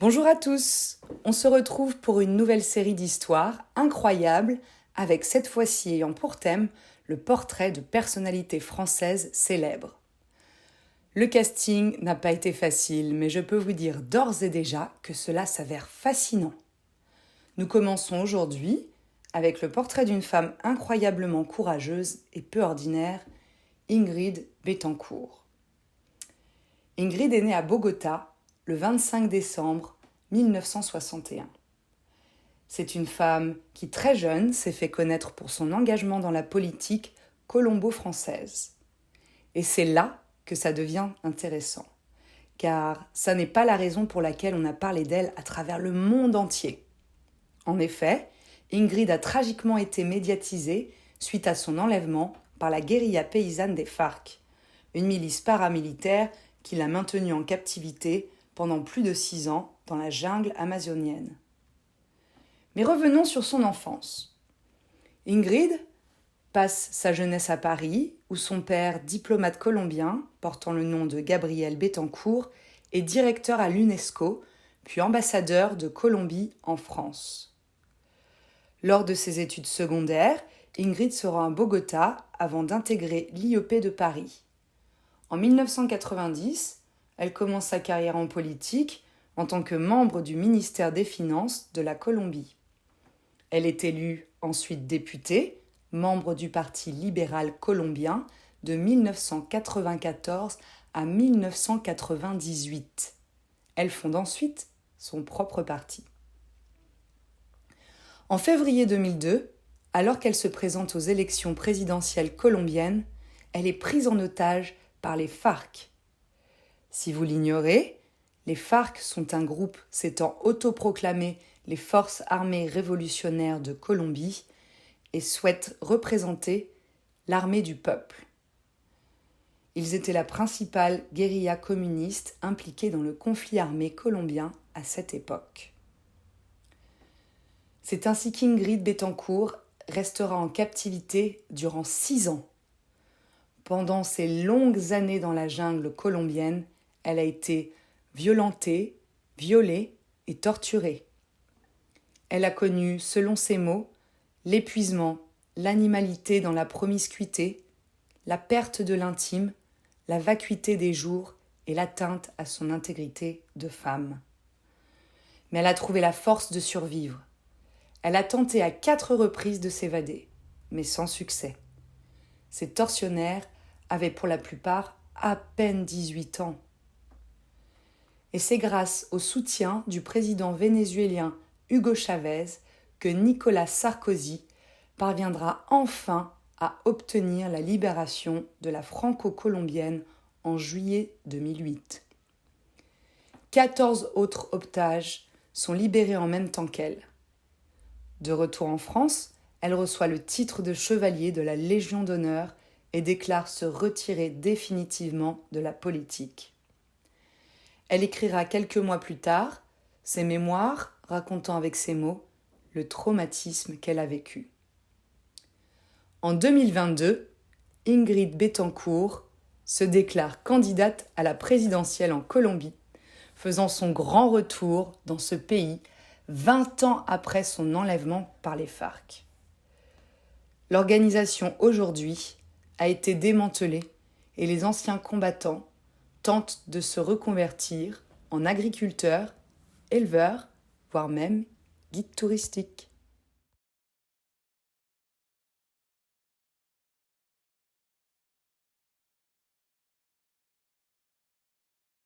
Bonjour à tous, on se retrouve pour une nouvelle série d'histoires incroyables avec cette fois-ci ayant pour thème le portrait de personnalités françaises célèbres. Le casting n'a pas été facile, mais je peux vous dire d'ores et déjà que cela s'avère fascinant. Nous commençons aujourd'hui avec le portrait d'une femme incroyablement courageuse et peu ordinaire, Ingrid Betancourt. Ingrid est née à Bogota le 25 décembre 1961. C'est une femme qui, très jeune, s'est fait connaître pour son engagement dans la politique colombo-française. Et c'est là que ça devient intéressant, car ça n'est pas la raison pour laquelle on a parlé d'elle à travers le monde entier. En effet, Ingrid a tragiquement été médiatisée suite à son enlèvement par la guérilla paysanne des FARC, une milice paramilitaire qui l'a maintenue en captivité pendant plus de 6 ans dans la jungle amazonienne. Mais revenons sur son enfance. Ingrid passe sa jeunesse à Paris, où son père, diplomate colombien, portant le nom de Gabriel Betancourt, est directeur à l'UNESCO, puis ambassadeur de Colombie en France. Lors de ses études secondaires, Ingrid se rend à Bogota avant d'intégrer l'IEP de Paris. En 1990, elle commence sa carrière en politique en tant que membre du ministère des Finances de la Colombie. Elle est élue ensuite députée, membre du Parti libéral colombien de 1994 à 1998. Elle fonde ensuite son propre parti. En février 2002, alors qu'elle se présente aux élections présidentielles colombiennes, elle est prise en otage par les FARC. Si vous l'ignorez, les FARC sont un groupe s'étant autoproclamé les Forces armées révolutionnaires de Colombie et souhaitent représenter l'armée du peuple. Ils étaient la principale guérilla communiste impliquée dans le conflit armé colombien à cette époque. C'est ainsi qu'Ingrid Betancourt restera en captivité durant 6 ans. Pendant ces longues années dans la jungle colombienne, elle a été violentée, violée et torturée. Elle a connu, selon ses mots, l'épuisement, l'animalité dans la promiscuité, la perte de l'intime, la vacuité des jours et l'atteinte à son intégrité de femme. Mais elle a trouvé la force de survivre. Elle a tenté à 4 reprises de s'évader, mais sans succès. Ces tortionnaires avaient pour la plupart à peine 18 ans. Et c'est grâce au soutien du président vénézuélien Hugo Chavez que Nicolas Sarkozy parviendra enfin à obtenir la libération de la franco-colombienne en juillet 2008. 14 autres otages sont libérés en même temps qu'elle. De retour en France, elle reçoit le titre de chevalier de la Légion d'honneur et déclare se retirer définitivement de la politique. Elle écrira quelques mois plus tard ses mémoires racontant avec ses mots le traumatisme qu'elle a vécu. En 2022, Ingrid Betancourt se déclare candidate à la présidentielle en Colombie, faisant son grand retour dans ce pays 20 ans après son enlèvement par les FARC. L'organisation aujourd'hui a été démantelée et les anciens combattants tentent de se reconvertir en agriculteurs, éleveurs, voire même guides touristiques.